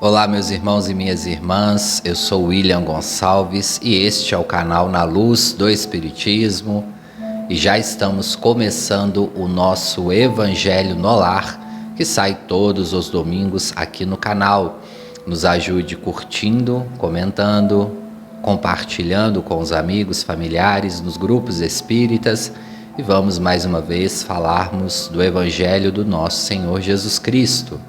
Olá, meus irmãos e minhas irmãs, eu sou William Gonçalves e este é o canal Na Luz do Espiritismo e já estamos começando o nosso Evangelho no Lar, que sai todos os domingos aqui no canal. Nos ajude curtindo, comentando, compartilhando com os amigos, familiares, nos grupos espíritas e vamos mais uma vez falarmos do Evangelho do nosso Senhor Jesus Cristo,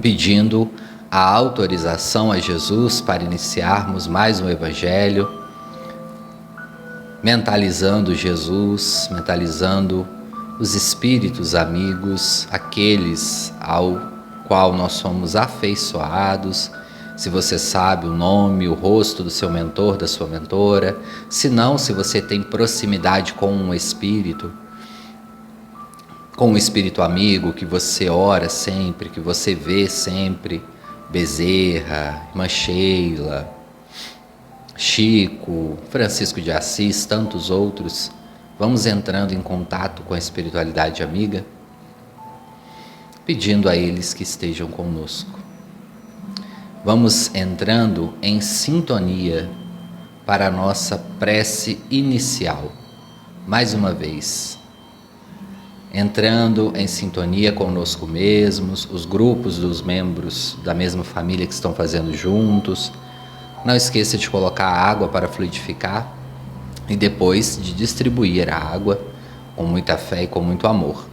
pedindo a autorização a Jesus para iniciarmos mais um Evangelho, mentalizando Jesus, mentalizando os espíritos amigos, aqueles ao qual nós somos afeiçoados. Se você sabe o nome, o rosto do seu mentor, da sua mentora, se não, se você tem proximidade com um espírito amigo que você ora sempre, que você vê sempre, Bezerra, Irmã Sheila, Chico, Francisco de Assis, tantos outros, vamos entrando em contato com a espiritualidade amiga, pedindo a eles que estejam conosco. Vamos entrando em sintonia para a nossa prece inicial, mais uma vez, entrando em sintonia conosco mesmos, os grupos dos membros da mesma família que estão fazendo juntos. Não esqueça de colocar a água para fluidificar e depois de distribuir a água com muita fé e com muito amor.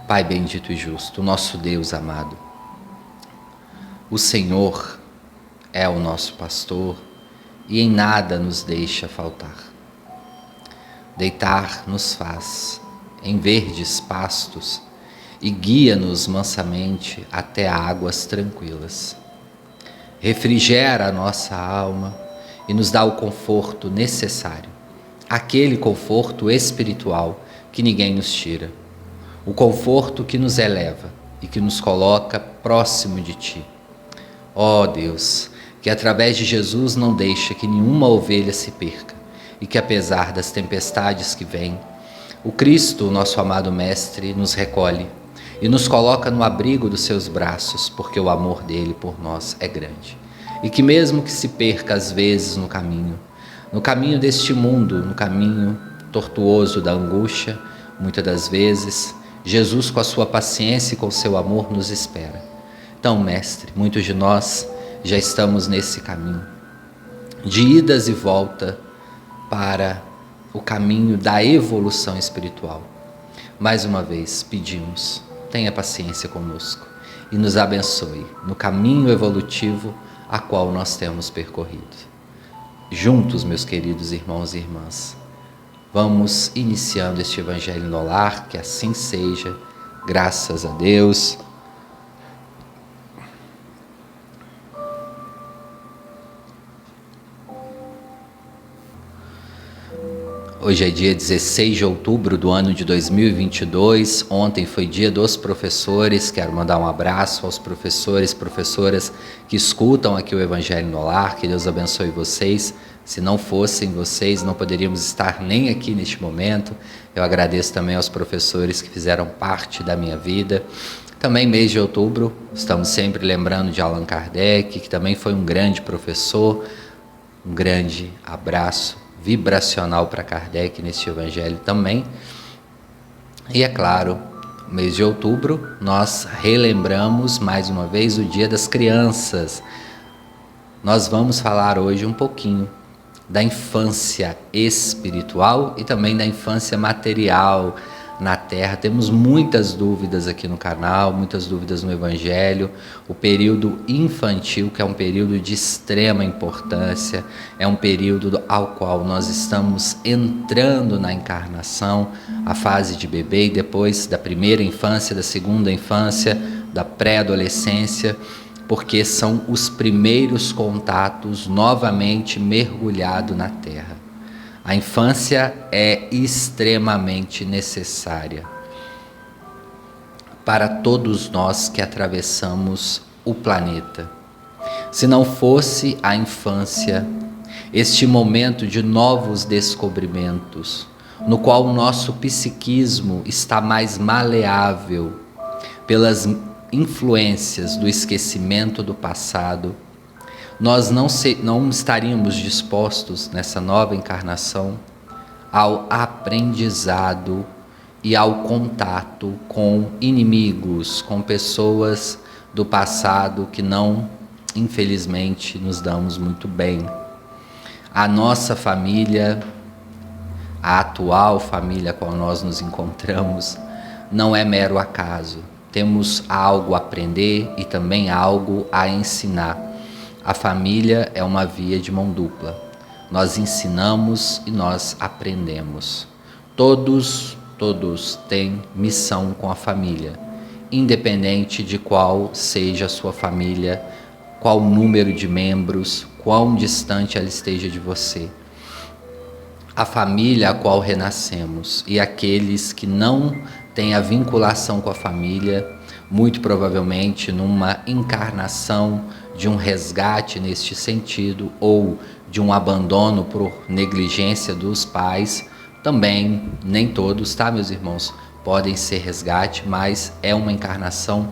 Pai bendito e justo, nosso Deus amado, o Senhor é o nosso pastor e em nada nos deixa faltar. Deitar nos faz em verdes pastos e guia-nos mansamente até águas tranquilas. Refrigera a nossa alma e nos dá o conforto necessário, aquele conforto espiritual que ninguém nos tira, o conforto que nos eleva e que nos coloca próximo de Ti. Ó Deus, que através de Jesus não deixa que nenhuma ovelha se perca e que apesar das tempestades que vêm, o Cristo, nosso amado Mestre, nos recolhe e nos coloca no abrigo dos seus braços, porque o amor dele por nós é grande. E que mesmo que se perca às vezes no caminho deste mundo, no caminho tortuoso da angústia, muitas das vezes, Jesus com a sua paciência e com o seu amor nos espera. Então, Mestre, muitos de nós já estamos nesse caminho, de idas e volta para o caminho da evolução espiritual. Mais uma vez pedimos, tenha paciência conosco e nos abençoe no caminho evolutivo a qual nós temos percorrido. Juntos, meus queridos irmãos e irmãs, vamos iniciando este Evangelho no Lar, que assim seja, graças a Deus. Hoje é dia 16 de outubro do ano de 2022, ontem foi dia dos professores, quero mandar um abraço aos professores, professoras que escutam aqui o Evangelho no Lar, que Deus abençoe vocês. Se não fossem vocês, não poderíamos estar nem aqui neste momento. Eu agradeço também aos professores que fizeram parte da minha vida. Também mês de outubro, estamos sempre lembrando de Allan Kardec, que também foi um grande professor. Um grande abraço vibracional para Kardec neste Evangelho também. E é claro, no mês de outubro, nós relembramos mais uma vez o Dia das Crianças. Nós vamos falar hoje um pouquinho da infância espiritual e também da infância material na Terra. Temos muitas dúvidas aqui no canal, muitas dúvidas no Evangelho. O período infantil, que é um período de extrema importância, é um período ao qual nós estamos entrando na encarnação, a fase de bebê e depois da primeira infância, da segunda infância, da pré-adolescência, porque são os primeiros contatos novamente mergulhado na Terra. A infância é extremamente necessária para todos nós que atravessamos o planeta. Se não fosse a infância, este momento de novos descobrimentos, no qual o nosso psiquismo está mais maleável pelas influências do esquecimento do passado, nós não estaríamos dispostos nessa nova encarnação ao aprendizado e ao contato com inimigos, com pessoas do passado que não, infelizmente, nos damos muito bem. A nossa família, a atual família a qual nós nos encontramos, não é mero acaso. Temos algo a aprender e também algo a ensinar. A família é uma via de mão dupla. Nós ensinamos e nós aprendemos. Todos têm missão com a família, independente de qual seja a sua família, qual número de membros, quão distante ela esteja de você. A família a qual renascemos e aqueles que não têm a vinculação com a família, muito provavelmente numa encarnação de um resgate neste sentido ou de um abandono por negligência dos pais, também nem todos, tá, meus irmãos, podem ser resgate, mas é uma encarnação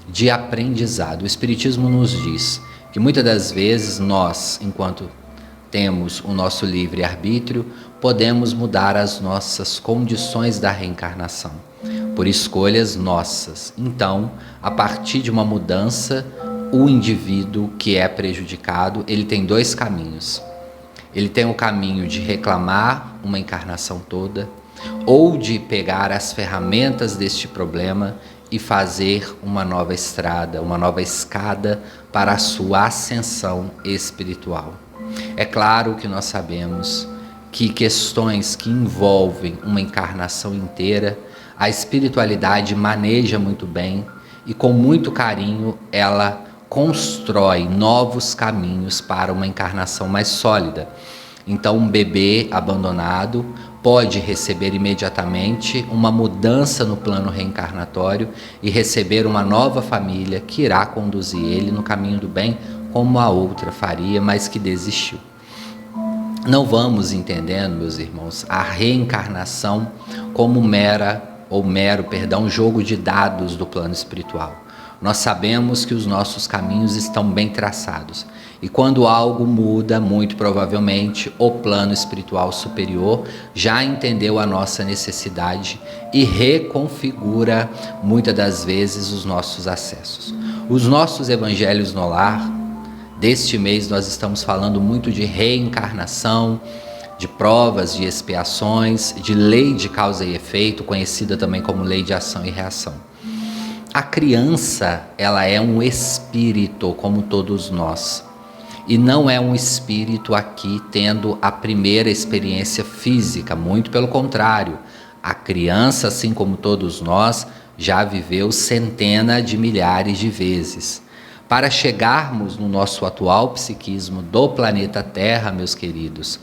de aprendizado. O Espiritismo nos diz que muitas das vezes nós, enquanto temos o nosso livre-arbítrio, podemos mudar as nossas condições da reencarnação, por escolhas nossas. Então, a partir de uma mudança, o indivíduo que é prejudicado, ele tem dois caminhos. Ele tem o caminho de reclamar uma encarnação toda, ou de pegar as ferramentas deste problema e fazer uma nova estrada, uma nova escada para a sua ascensão espiritual. É claro que nós sabemos que questões que envolvem uma encarnação inteira, a espiritualidade maneja muito bem e com muito carinho ela constrói novos caminhos para uma encarnação mais sólida. Então, um bebê abandonado pode receber imediatamente uma mudança no plano reencarnatório e receber uma nova família que irá conduzir ele no caminho do bem, como a outra faria, mas que desistiu. Não vamos entendendo, meus irmãos, a reencarnação como mero jogo de dados do plano espiritual. Nós sabemos que os nossos caminhos estão bem traçados. E quando algo muda, muito provavelmente o plano espiritual superior já entendeu a nossa necessidade e reconfigura muitas das vezes os nossos acessos. Os nossos evangelhos no lar, deste mês nós estamos falando muito de reencarnação, de provas, de expiações, de lei de causa e efeito, conhecida também como lei de ação e reação. A criança, ela é um espírito, como todos nós. E não é um espírito aqui tendo a primeira experiência física, muito pelo contrário. A criança, assim como todos nós, já viveu centenas de milhares de vezes. Para chegarmos no nosso atual psiquismo do planeta Terra, meus queridos,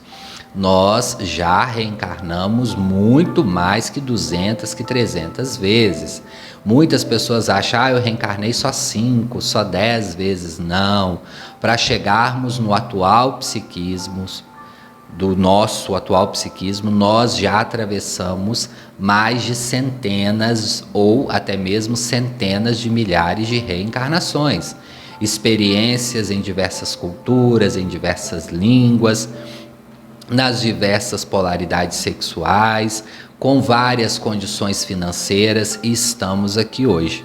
nós já reencarnamos muito mais que 200, que 300 vezes. Muitas pessoas acham, eu reencarnei só 5, só 10 vezes. Não. Para chegarmos no atual psiquismo, nós já atravessamos mais de centenas ou até mesmo centenas de milhares de reencarnações. Experiências em diversas culturas, em diversas línguas, nas diversas polaridades sexuais, com várias condições financeiras, e estamos aqui hoje.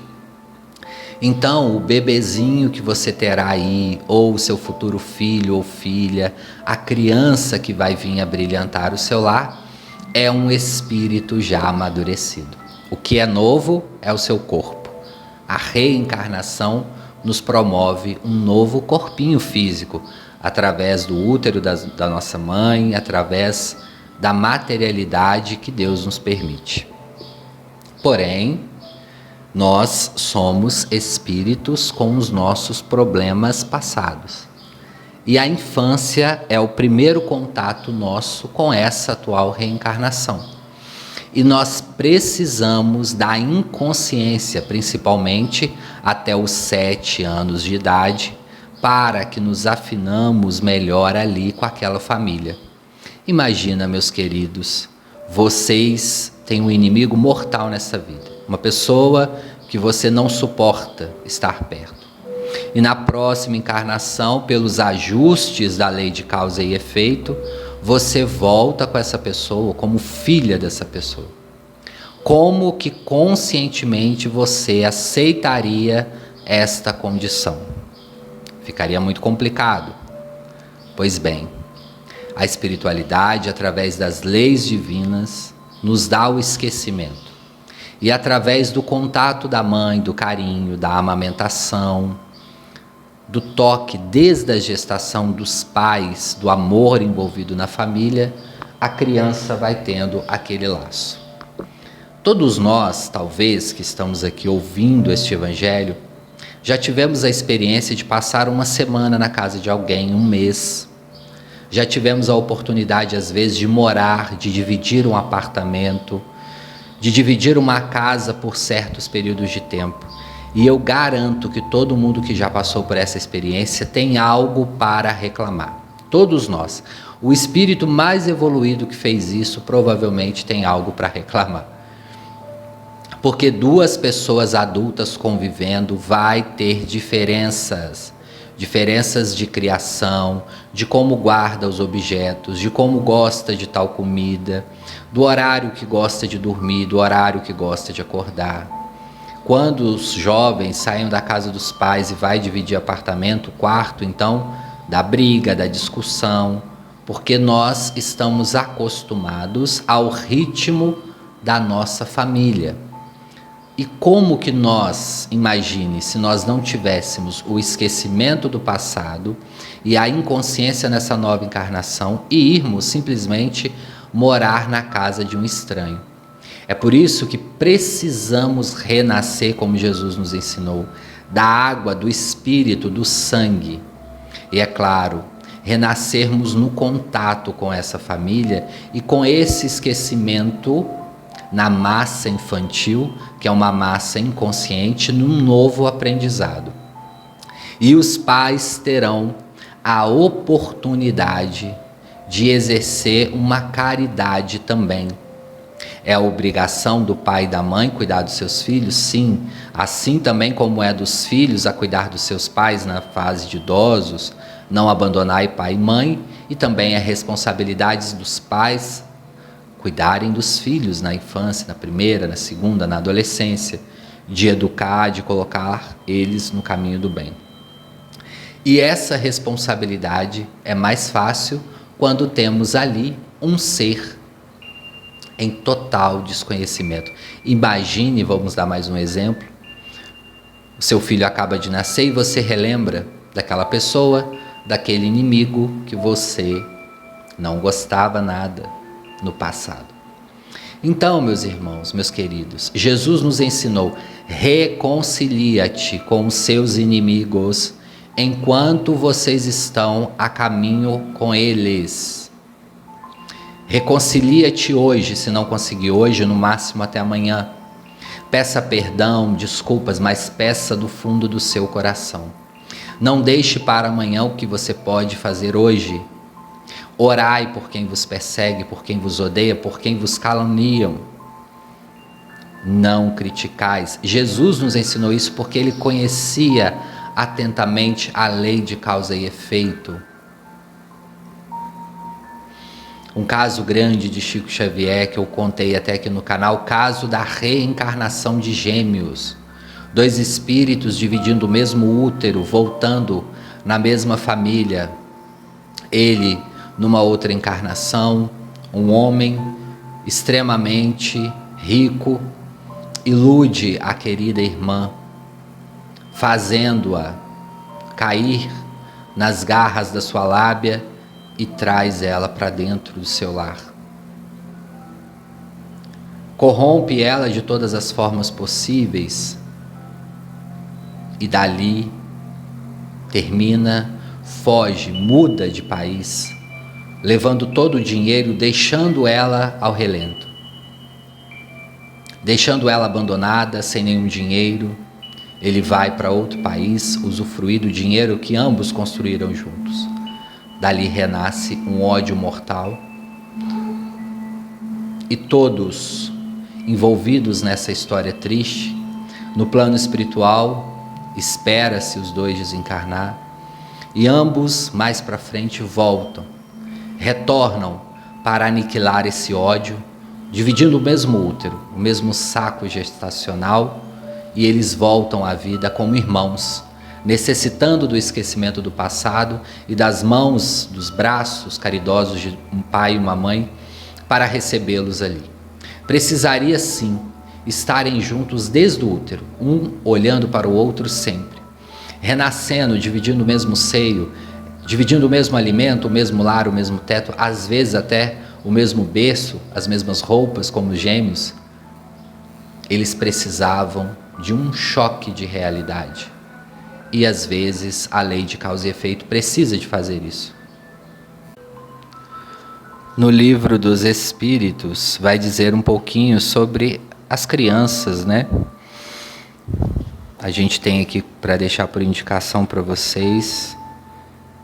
Então, o bebezinho que você terá aí, ou o seu futuro filho ou filha, a criança que vai vir a brilhantar o seu lar, é um espírito já amadurecido. O que é novo é o seu corpo. A reencarnação nos promove um novo corpinho físico, através do útero da nossa mãe, através da materialidade que Deus nos permite. Porém, nós somos espíritos com os nossos problemas passados. E a infância é o primeiro contato nosso com essa atual reencarnação. E nós precisamos da inconsciência, principalmente até os 7 anos de idade, para que nos afinamos melhor ali com aquela família. Imagina, meus queridos, vocês têm um inimigo mortal nessa vida. Uma pessoa que você não suporta estar perto. E na próxima encarnação, pelos ajustes da lei de causa e efeito, você volta com essa pessoa como filha dessa pessoa. Como que conscientemente você aceitaria esta condição? Ficaria muito complicado. Pois bem, a espiritualidade, através das leis divinas, nos dá o esquecimento. E através do contato da mãe, do carinho, da amamentação, do toque desde a gestação dos pais, do amor envolvido na família, a criança vai tendo aquele laço. Todos nós, talvez, que estamos aqui ouvindo este evangelho, já tivemos a experiência de passar uma semana na casa de alguém, um mês. Já tivemos a oportunidade, às vezes, de morar, de dividir um apartamento, de dividir uma casa por certos períodos de tempo. E eu garanto que todo mundo que já passou por essa experiência tem algo para reclamar. Todos nós. O espírito mais evoluído que fez isso provavelmente tem algo para reclamar. Porque duas pessoas adultas convivendo vai ter diferenças. Diferenças de criação, de como guarda os objetos, de como gosta de tal comida, do horário que gosta de dormir, do horário que gosta de acordar. Quando os jovens saem da casa dos pais e vai dividir apartamento, quarto, então, da briga, da discussão, porque nós estamos acostumados ao ritmo da nossa família. E como que nós, imagine, se nós não tivéssemos o esquecimento do passado e a inconsciência nessa nova encarnação e irmos simplesmente morar na casa de um estranho. É por isso que precisamos renascer, como Jesus nos ensinou, da água, do espírito, do sangue. E é claro, renascermos no contato com essa família e com esse esquecimento na massa infantil, que é uma massa inconsciente, num novo aprendizado. E os pais terão a oportunidade de exercer uma caridade também. É a obrigação do pai e da mãe cuidar dos seus filhos? Sim. Assim também como é dos filhos a cuidar dos seus pais na fase de idosos, não abandonar pai e mãe, e também é responsabilidade dos pais cuidarem dos filhos na infância, na primeira, na segunda, na adolescência, de educar, de colocar eles no caminho do bem. E essa responsabilidade é mais fácil quando temos ali um ser em total desconhecimento. Imagine, vamos dar mais um exemplo, o seu filho acaba de nascer e você relembra daquela pessoa, daquele inimigo que você não gostava nada no passado. Então, meus irmãos, meus queridos, Jesus nos ensinou: reconcilia-te com os seus inimigos enquanto vocês estão a caminho com eles. Reconcilia-te hoje, se não conseguir hoje, no máximo até amanhã. Peça perdão, desculpas, mas peça do fundo do seu coração. Não deixe para amanhã o que você pode fazer hoje. Orai por quem vos persegue, por quem vos odeia, por quem vos caluniam. Não criticais. Jesus nos ensinou isso porque ele conhecia atentamente a lei de causa e efeito. Um caso grande de Chico Xavier, que eu contei até aqui no canal, o caso da reencarnação de gêmeos. Dois espíritos dividindo o mesmo útero, voltando na mesma família. Ele, numa outra encarnação, um homem extremamente rico, ilude a querida irmã, fazendo-a cair nas garras da sua lábia e traz ela para dentro do seu lar. Corrompe ela de todas as formas possíveis e dali termina, foge, muda de país, levando todo o dinheiro, deixando ela ao relento. Deixando ela abandonada, sem nenhum dinheiro, ele vai para outro país usufruir do dinheiro que ambos construíram juntos. Dali renasce um ódio mortal e todos envolvidos nessa história triste No plano espiritual, espera-se os dois desencarnar e ambos mais para frente voltam, retornam para aniquilar esse ódio, dividindo o mesmo útero, o mesmo saco gestacional, e eles voltam à vida como irmãos, necessitando do esquecimento do passado e das mãos, dos braços caridosos de um pai e uma mãe para recebê-los ali. Precisaria sim estarem juntos desde o útero, um olhando para o outro sempre, renascendo, dividindo o mesmo seio, dividindo o mesmo alimento, o mesmo lar, o mesmo teto, às vezes até o mesmo berço, as mesmas roupas, como gêmeos. Eles precisavam de um choque de realidade. E às vezes a lei de causa e efeito precisa de fazer isso. No livro dos Espíritos vai dizer um pouquinho sobre as crianças, né? A gente tem aqui para deixar por indicação para vocês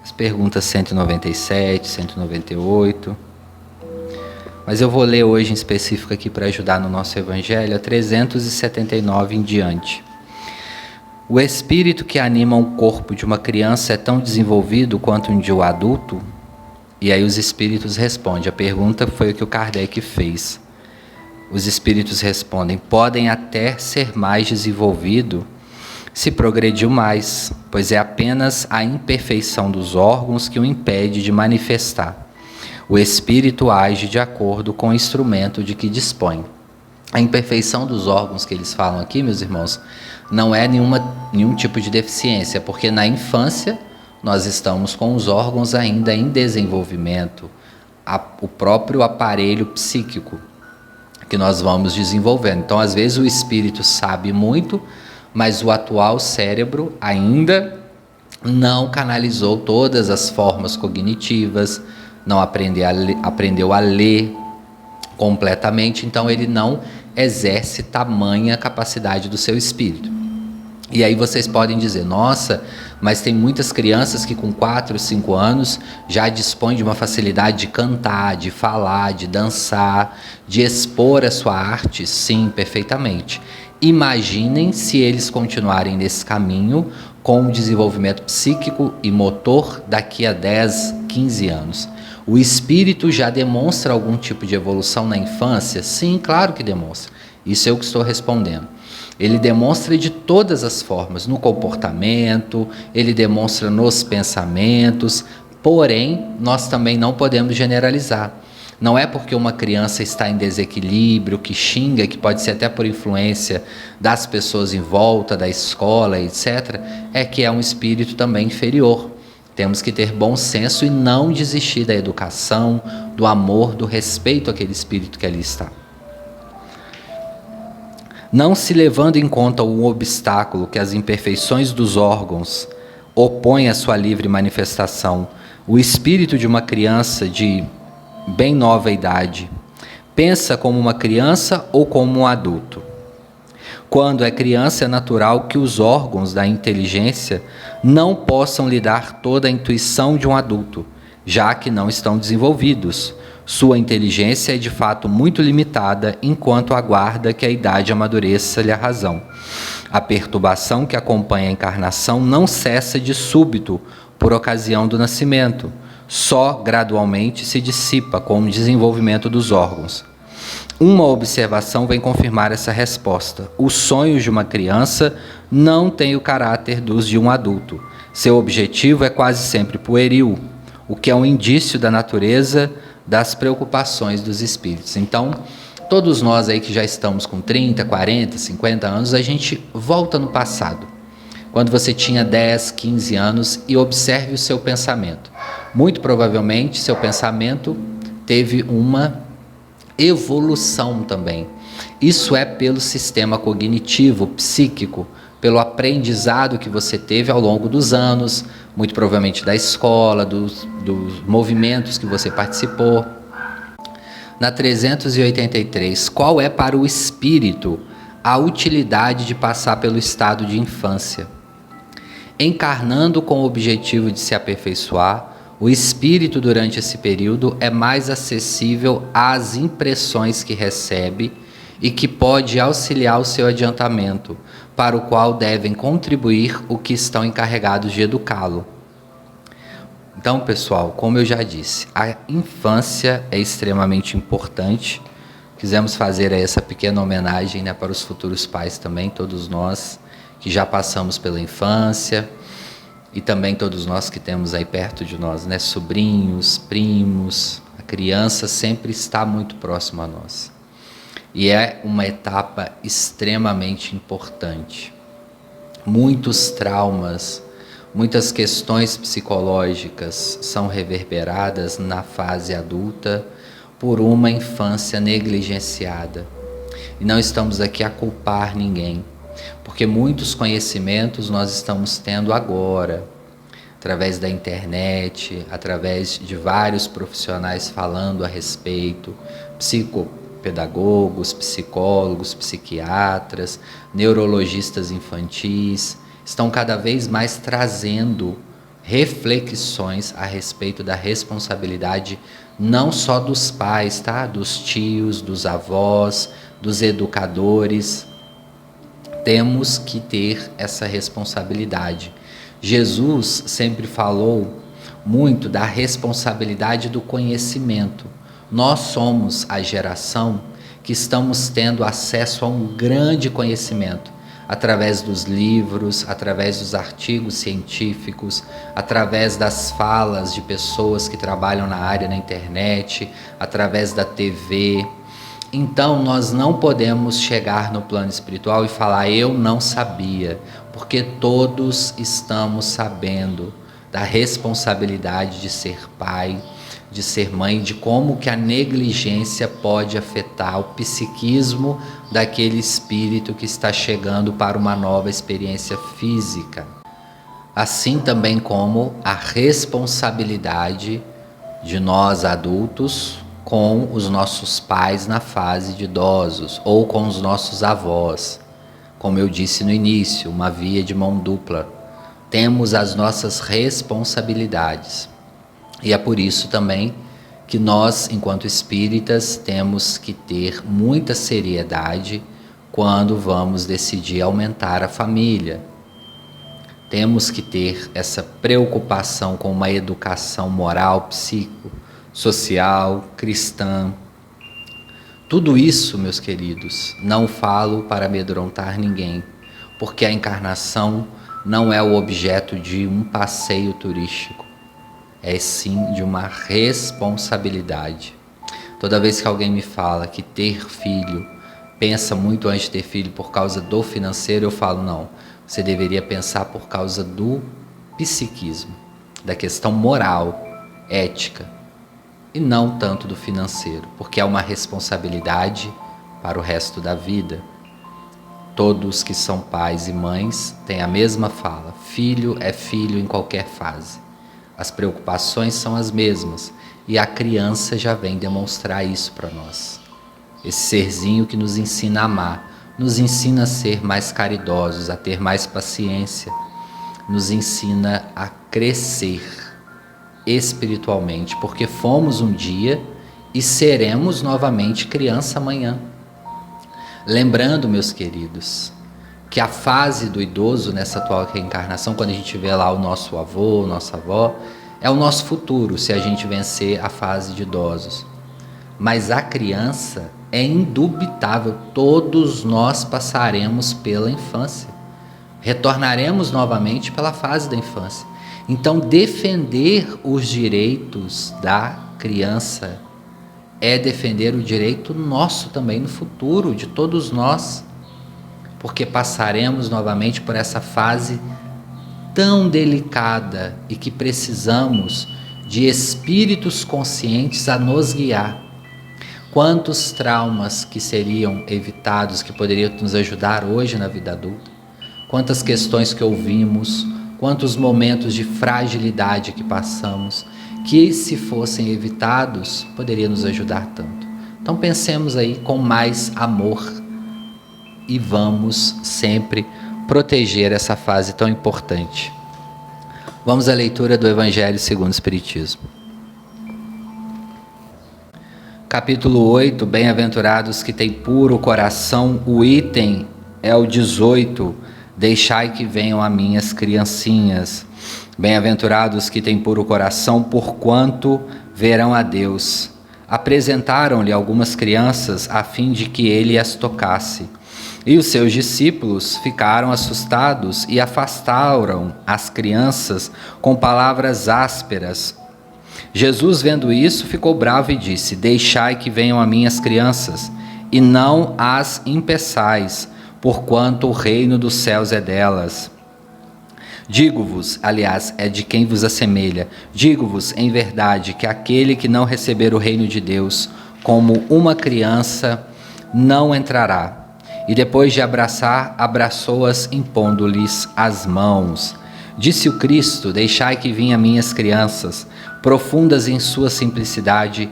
as perguntas 197, 198. Mas eu vou ler hoje em específico aqui para ajudar no nosso Evangelho, a 379 em diante. O espírito que anima o corpo de uma criança é tão desenvolvido quanto o de um adulto? E aí os espíritos respondem. A pergunta foi o que o Kardec fez. Os espíritos respondem: podem até ser mais desenvolvido se progrediu mais, pois é apenas a imperfeição dos órgãos que o impede de manifestar. O espírito age de acordo com o instrumento de que dispõe. A imperfeição dos órgãos que eles falam aqui, meus irmãos, não é nenhum tipo de deficiência, porque na infância nós estamos com os órgãos ainda em desenvolvimento, o próprio aparelho psíquico que nós vamos desenvolvendo. Então, às vezes o espírito sabe muito, mas o atual cérebro ainda não canalizou todas as formas cognitivas, não aprendeu a ler completamente, então ele não exerce tamanha capacidade do seu espírito. E aí vocês podem dizer: nossa, mas tem muitas crianças que com 4, 5 anos já dispõem de uma facilidade de cantar, de falar, de dançar, de expor a sua arte. Sim, perfeitamente. Imaginem se eles continuarem nesse caminho com o desenvolvimento psíquico e motor daqui a 10, 15 anos. O espírito já demonstra algum tipo de evolução na infância? Sim, claro que demonstra. Isso é o que estou respondendo. Ele demonstra de todas as formas, no comportamento, ele demonstra nos pensamentos, porém, nós também não podemos generalizar. Não é porque uma criança está em desequilíbrio, que xinga, que pode ser até por influência das pessoas em volta, da escola, etc., é que é um espírito também inferior. Temos que ter bom senso e não desistir da educação, do amor, do respeito àquele espírito que ali está. Não se levando em conta o obstáculo que as imperfeições dos órgãos opõem à sua livre manifestação, o espírito de uma criança de bem nova idade pensa como uma criança ou como um adulto? Quando é criança, é natural que os órgãos da inteligência não possam lhe dar toda a intuição de um adulto, já que não estão desenvolvidos. Sua inteligência é de fato muito limitada enquanto aguarda que a idade amadureça-lhe a razão. A perturbação que acompanha a encarnação não cessa de súbito por ocasião do nascimento, só gradualmente se dissipa com o desenvolvimento dos órgãos. Uma observação vem confirmar essa resposta. Os sonhos de uma criança não têm o caráter dos de um adulto. Seu objetivo é quase sempre pueril, o que é um indício da natureza das preocupações dos espíritos. Então, todos nós aí que já estamos com 30, 40, 50 anos, a gente volta no passado. Quando você tinha 10, 15 anos e observe o seu pensamento. Muito provavelmente, seu pensamento teve uma evolução também. Isso é pelo sistema cognitivo, psíquico, pelo aprendizado que você teve ao longo dos anos, muito provavelmente da escola, dos movimentos que você participou. Na 383, qual é para o espírito a utilidade de passar pelo estado de infância? Encarnando com o objetivo de se aperfeiçoar, o espírito durante esse período é mais acessível às impressões que recebe e que pode auxiliar o seu adiantamento, para o qual devem contribuir o que estão encarregados de educá-lo. Então, pessoal, como eu já disse, a infância é extremamente importante. Quisemos fazer essa pequena homenagem, né, para os futuros pais também, todos nós que já passamos pela infância e também todos nós que temos aí perto de nós, né, sobrinhos, primos. A criança sempre está muito próxima a nós. E é uma etapa extremamente importante. Muitos traumas, muitas questões psicológicas são reverberadas na fase adulta por uma infância negligenciada. E não estamos aqui a culpar ninguém, porque muitos conhecimentos nós estamos tendo agora, através da internet, através de vários profissionais falando a respeito, psicopedagogos, psicólogos, psiquiatras, neurologistas infantis, estão cada vez mais trazendo reflexões a respeito da responsabilidade não só dos pais, tá? Dos tios, dos avós, dos educadores. Temos que ter essa responsabilidade. Jesus sempre falou muito da responsabilidade do conhecimento. Nós somos a geração que estamos tendo acesso a um grande conhecimento, através dos livros, através dos artigos científicos, através das falas de pessoas que trabalham na área na internet, através da TV. Então nós não podemos chegar no plano espiritual e falar eu não sabia, porque todos estamos sabendo da responsabilidade de ser pai, de ser mãe, de como que a negligência pode afetar o psiquismo daquele espírito que está chegando para uma nova experiência física. Assim também como a responsabilidade de nós adultos com os nossos pais na fase de idosos ou com os nossos avós. Como eu disse no início, uma via de mão dupla. Temos as nossas responsabilidades. E é por isso também que nós, enquanto espíritas, temos que ter muita seriedade quando vamos decidir aumentar a família. Temos que ter essa preocupação com uma educação moral, psicossocial, cristã. Tudo isso, meus queridos, não falo para amedrontar ninguém, porque a encarnação não é o objeto de um passeio turístico. É sim de uma responsabilidade. Toda vez que alguém me fala que ter filho, pensa muito antes de ter filho por causa do financeiro, eu falo não, você deveria pensar por causa do psiquismo, da questão moral, ética, e não tanto do financeiro, porque é uma responsabilidade para o resto da vida. Todos que são pais e mães têm a mesma fala, filho é filho em qualquer fase. As preocupações são as mesmas e a criança já vem demonstrar isso para nós. Esse serzinho que nos ensina a amar, nos ensina a ser mais caridosos, a ter mais paciência, nos ensina a crescer espiritualmente, porque fomos um dia e seremos novamente criança amanhã. Lembrando, meus queridos, que a fase do idoso nessa atual reencarnação, quando a gente vê lá o nosso avô, nossa avó, é o nosso futuro, se a gente vencer a fase de idosos. Mas a criança é indubitável, todos nós passaremos pela infância. Retornaremos novamente pela fase da infância. Então, defender os direitos da criança é defender o direito nosso também no futuro, de todos nós. Porque passaremos novamente por essa fase tão delicada e que precisamos de espíritos conscientes a nos guiar. Quantos traumas que seriam evitados, que poderiam nos ajudar hoje na vida adulta? Quantas questões que ouvimos, quantos momentos de fragilidade que passamos, que se fossem evitados, poderia nos ajudar tanto. Então pensemos aí com mais amor e vamos sempre proteger essa fase tão importante. Vamos à leitura do Evangelho segundo o Espiritismo. Capítulo 8, Bem-aventurados que têm puro coração, o item é o 18. Deixai que venham a mim as criancinhas. Bem-aventurados que têm puro coração, porquanto verão a Deus. Apresentaram-lhe algumas crianças a fim de que ele as tocasse. E os seus discípulos ficaram assustados e afastaram as crianças com palavras ásperas. Jesus, vendo isso, ficou bravo e disse: Deixai que venham a mim as crianças, e não as impeçais, porquanto o reino dos céus é delas. Digo-vos, aliás, é de quem vos assemelha, digo-vos em verdade que aquele que não receber o reino de Deus como uma criança não entrará. E depois de abraçar, abraçou-as impondo-lhes as mãos. Disse o Cristo: Deixai que vinham a mim as crianças, profundas em sua simplicidade.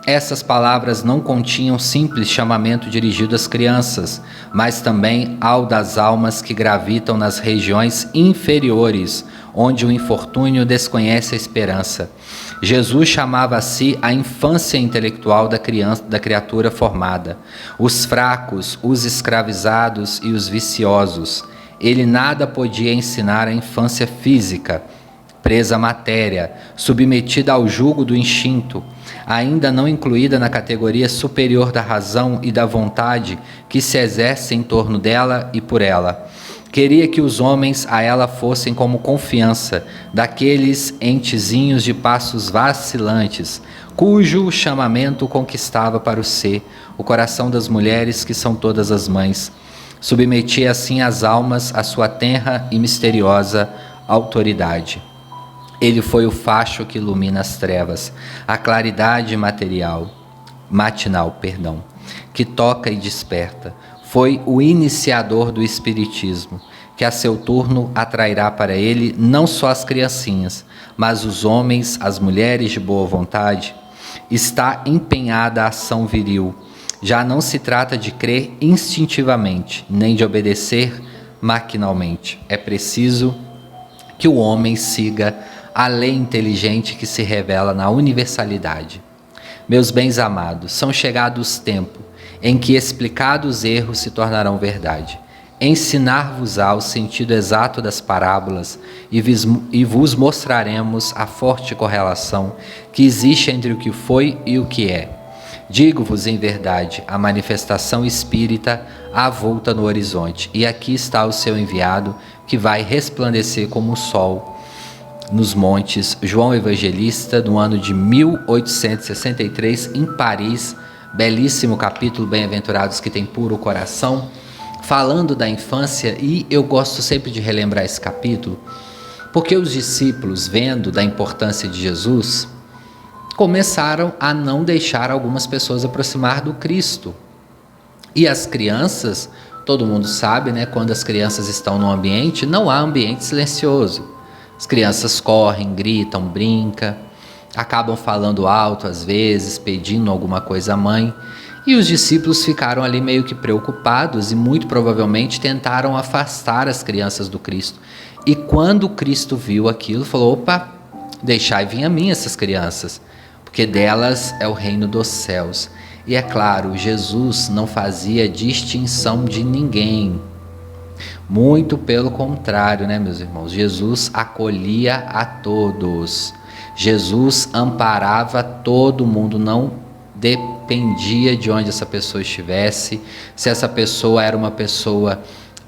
Essas palavras não continham simples chamamento dirigido às crianças, mas também ao das almas que gravitam nas regiões inferiores, onde o infortúnio desconhece a esperança. Jesus chamava a si a infância intelectual da criatura formada, os fracos, os escravizados e os viciosos. Ele nada podia ensinar à infância física, presa à matéria, submetida ao jugo do instinto, ainda não incluída na categoria superior da razão e da vontade que se exerce em torno dela e por ela. Queria que os homens a ela fossem como confiança daqueles entezinhos de passos vacilantes, cujo chamamento conquistava para o ser o coração das mulheres que são todas as mães. Submetia assim as almas à sua tenra e misteriosa autoridade. Ele foi o facho que ilumina as trevas, a claridade matinal, que toca e desperta. Foi o iniciador do espiritismo, que a seu turno atrairá para ele não só as criancinhas, mas os homens, as mulheres de boa vontade. Está empenhada a ação viril. Já não se trata de crer instintivamente, nem de obedecer maquinalmente. É preciso que o homem siga a lei inteligente que se revela na universalidade. Meus bens amados, são chegados os tempos em que explicados erros se tornarão verdade. Ensinar-vos-á o sentido exato das parábolas e vos mostraremos a forte correlação que existe entre o que foi e o que é. Digo-vos em verdade, a manifestação espírita avulta no horizonte, e aqui está o seu enviado, que vai resplandecer como o sol nos montes. João Evangelista, no ano de 1863, em Paris. Belíssimo capítulo, Bem-aventurados que têm puro coração, falando da infância. E eu gosto sempre de relembrar esse capítulo, porque os discípulos, vendo da importância de Jesus, começaram a não deixar algumas pessoas aproximar do Cristo. E as crianças, todo mundo sabe, né? Quando as crianças estão num ambiente, não há ambiente silencioso. As crianças correm, gritam, brincam, acabam falando alto às vezes, pedindo alguma coisa à mãe. E os discípulos ficaram ali meio que preocupados e muito provavelmente tentaram afastar as crianças do Cristo. E quando o Cristo viu aquilo, falou: opa, deixai vir a mim essas crianças, porque delas é o reino dos céus. E é claro, Jesus não fazia distinção de ninguém. Muito pelo contrário, né, meus irmãos? Jesus acolhia a todos. Jesus amparava todo mundo, não dependia de onde essa pessoa estivesse, se essa pessoa era uma pessoa,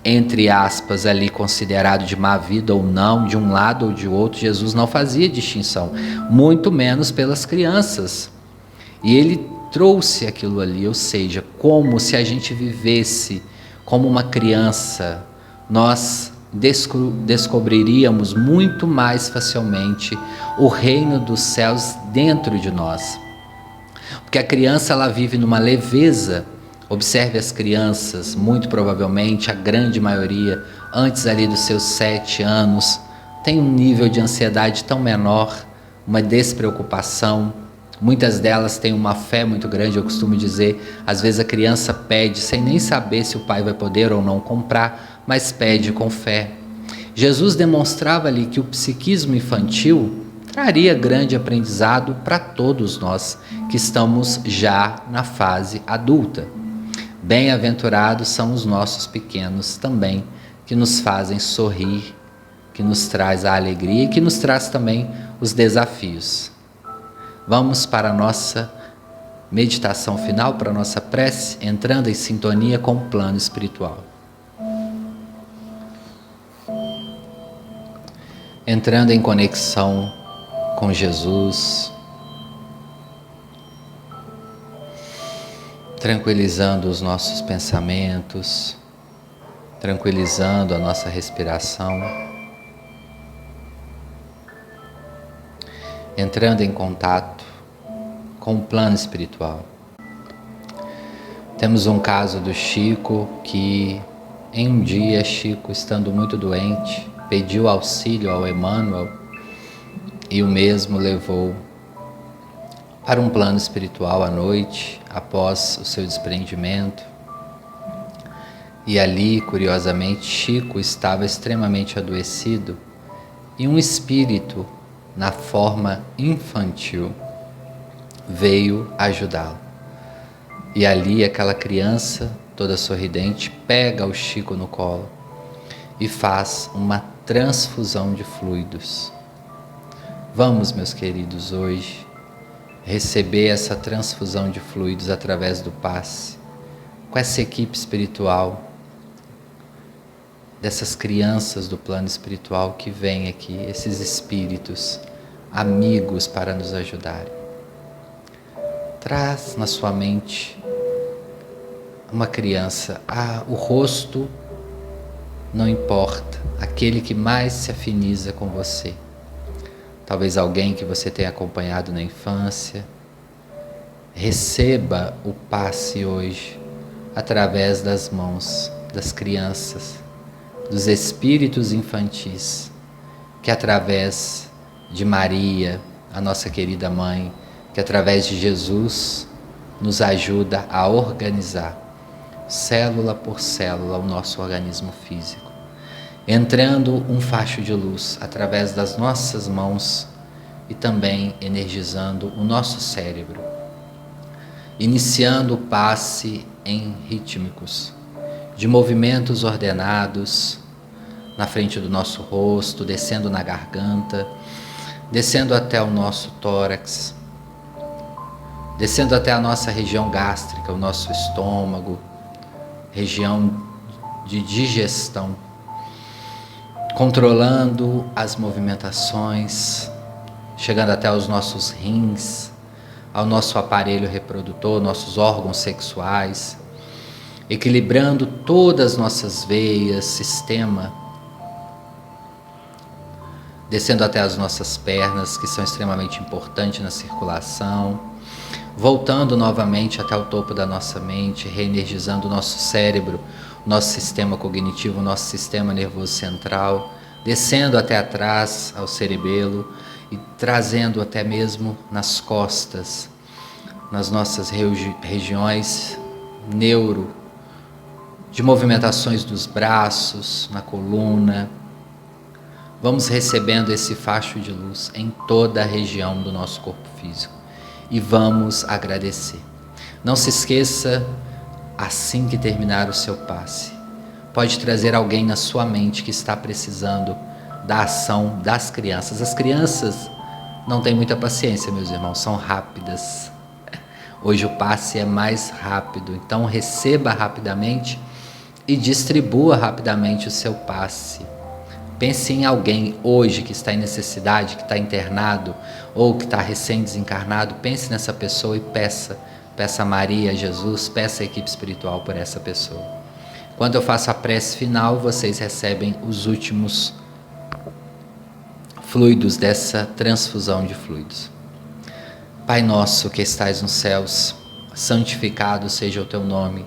entre aspas, ali considerado de má vida ou não, de um lado ou de outro. Jesus não fazia distinção, muito menos pelas crianças. E ele trouxe aquilo ali, ou seja, como se a gente vivesse como uma criança, nós descobriríamos muito mais facilmente o reino dos céus dentro de nós. Porque a criança, ela vive numa leveza. Observe as crianças, muito provavelmente, a grande maioria, antes ali dos seus 7 anos, tem um nível de ansiedade tão menor, uma despreocupação. Muitas delas têm uma fé muito grande. Eu costumo dizer, às vezes a criança pede sem nem saber se o pai vai poder ou não comprar, mas pede com fé. Jesus demonstrava ali que o psiquismo infantil traria grande aprendizado para todos nós que estamos já na fase adulta. Bem-aventurados são os nossos pequenos também, que nos fazem sorrir, que nos traz a alegria e que nos traz também os desafios. Vamos para a nossa meditação final, para a nossa prece, entrando em sintonia com o plano espiritual. Entrando em conexão com Jesus, tranquilizando os nossos pensamentos, tranquilizando a nossa respiração, entrando em contato com o plano espiritual. Temos um caso do Chico que, em um dia, Chico, estando muito doente, pediu auxílio ao Emmanuel e o mesmo levou para um plano espiritual à noite, após o seu desprendimento. E ali, curiosamente, Chico estava extremamente adoecido e um espírito, na forma infantil, veio ajudá-lo. E ali aquela criança, toda sorridente, pega o Chico no colo e faz uma transfusão de fluidos. Vamos, meus queridos, hoje receber essa transfusão de fluidos através do passe, com essa equipe espiritual, dessas crianças do plano espiritual que vêm aqui, esses espíritos amigos para nos ajudarem. Traz na sua mente uma criança, o rosto não importa, aquele que mais se afiniza com você. Talvez alguém que você tenha acompanhado na infância. Receba o passe hoje através das mãos das crianças, dos espíritos infantis, que através de Maria, a nossa querida mãe, que através de Jesus nos ajuda a organizar, célula por célula, o nosso organismo físico. Entrando um facho de luz através das nossas mãos e também energizando o nosso cérebro. Iniciando o passe em rítmicos, de movimentos ordenados, na frente do nosso rosto, descendo na garganta, descendo até o nosso tórax, descendo até a nossa região gástrica, o nosso estômago, região de digestão, controlando as movimentações, chegando até os nossos rins, ao nosso aparelho reprodutor, nossos órgãos sexuais, equilibrando todas as nossas veias, sistema, descendo até as nossas pernas, que são extremamente importantes na circulação, voltando novamente até o topo da nossa mente, reenergizando o nosso cérebro, o nosso sistema cognitivo, o nosso sistema nervoso central, descendo até atrás ao cerebelo e trazendo até mesmo nas costas, nas nossas regiões neuro, de movimentações dos braços, na coluna. Vamos recebendo esse facho de luz em toda a região do nosso corpo físico e vamos agradecer. Não se esqueça, assim que terminar o seu passe, pode trazer alguém na sua mente que está precisando da ação das crianças. As crianças não têm muita paciência, meus irmãos, são rápidas. Hoje o passe é mais rápido, então receba rapidamente e distribua rapidamente o seu passe. Pense em alguém hoje que está em necessidade, que está internado ou que está recém-desencarnado. Pense nessa pessoa e peça a Maria, a Jesus, peça a equipe espiritual por essa pessoa. Quando eu faço a prece final, vocês recebem os últimos fluidos dessa transfusão de fluidos. Pai nosso que estais nos céus, santificado seja o teu nome.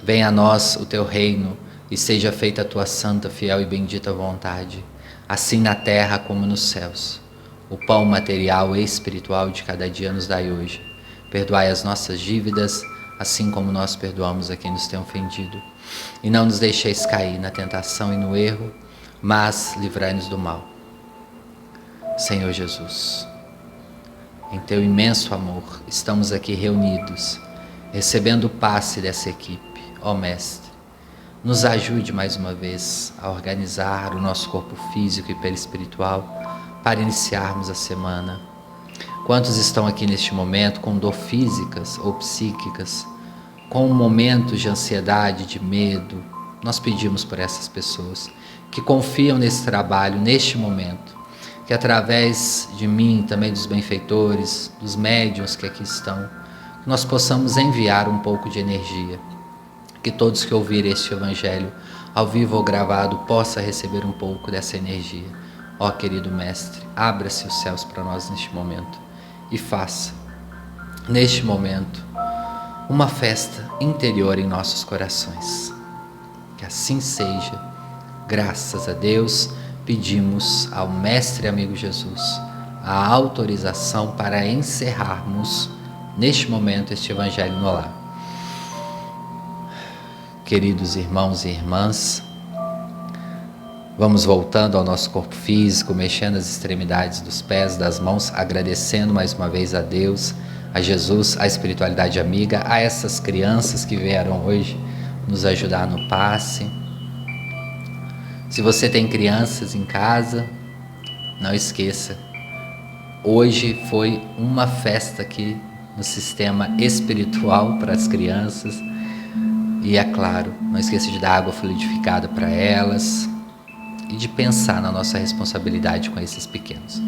Venha a nós o teu reino e seja feita a tua santa, fiel e bendita vontade, assim na terra como nos céus. O pão material e espiritual de cada dia nos dai hoje. Perdoai as nossas dívidas, assim como nós perdoamos a quem nos tem ofendido. E não nos deixeis cair na tentação e no erro, mas livrai-nos do mal. Senhor Jesus, em teu imenso amor, estamos aqui reunidos, recebendo o passe dessa equipe, ó Mestre, nos ajude mais uma vez a organizar o nosso corpo físico e perispiritual para iniciarmos a semana. Quantos estão aqui neste momento com dor físicas ou psíquicas, com momentos de ansiedade, de medo? Nós pedimos por essas pessoas que confiam nesse trabalho, neste momento, que através de mim, também dos benfeitores, dos médiuns que aqui estão, nós possamos enviar um pouco de energia, que todos que ouvirem este Evangelho, ao vivo ou gravado, possam receber um pouco dessa energia. Ó querido Mestre, abra-se os céus para nós neste momento e faça, neste momento, uma festa interior em nossos corações. Que assim seja. Graças a Deus, pedimos ao Mestre Amigo Jesus a autorização para encerrarmos neste momento este Evangelho no Lar. Queridos irmãos e irmãs, vamos voltando ao nosso corpo físico, mexendo as extremidades dos pés, das mãos, agradecendo mais uma vez a Deus, a Jesus, a espiritualidade amiga, a essas crianças que vieram hoje nos ajudar no passe. Se você tem crianças em casa, não esqueça, hoje foi uma festa aqui no sistema espiritual para as crianças. E é claro, não esqueça de dar água fluidificada para elas e de pensar na nossa responsabilidade com esses pequenos.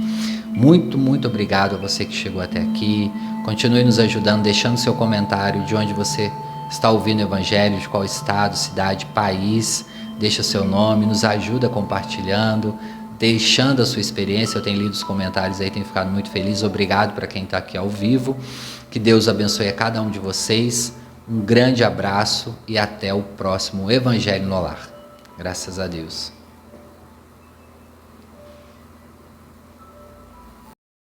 Muito, muito obrigado a você que chegou até aqui. Continue nos ajudando, deixando seu comentário de onde você está ouvindo o Evangelho, de qual estado, cidade, país. Deixa seu nome, nos ajuda compartilhando, deixando a sua experiência. Eu tenho lido os comentários aí, tenho ficado muito feliz. Obrigado para quem está aqui ao vivo. Que Deus abençoe a cada um de vocês. Um grande abraço e até o próximo Evangelho no Lar. Graças a Deus.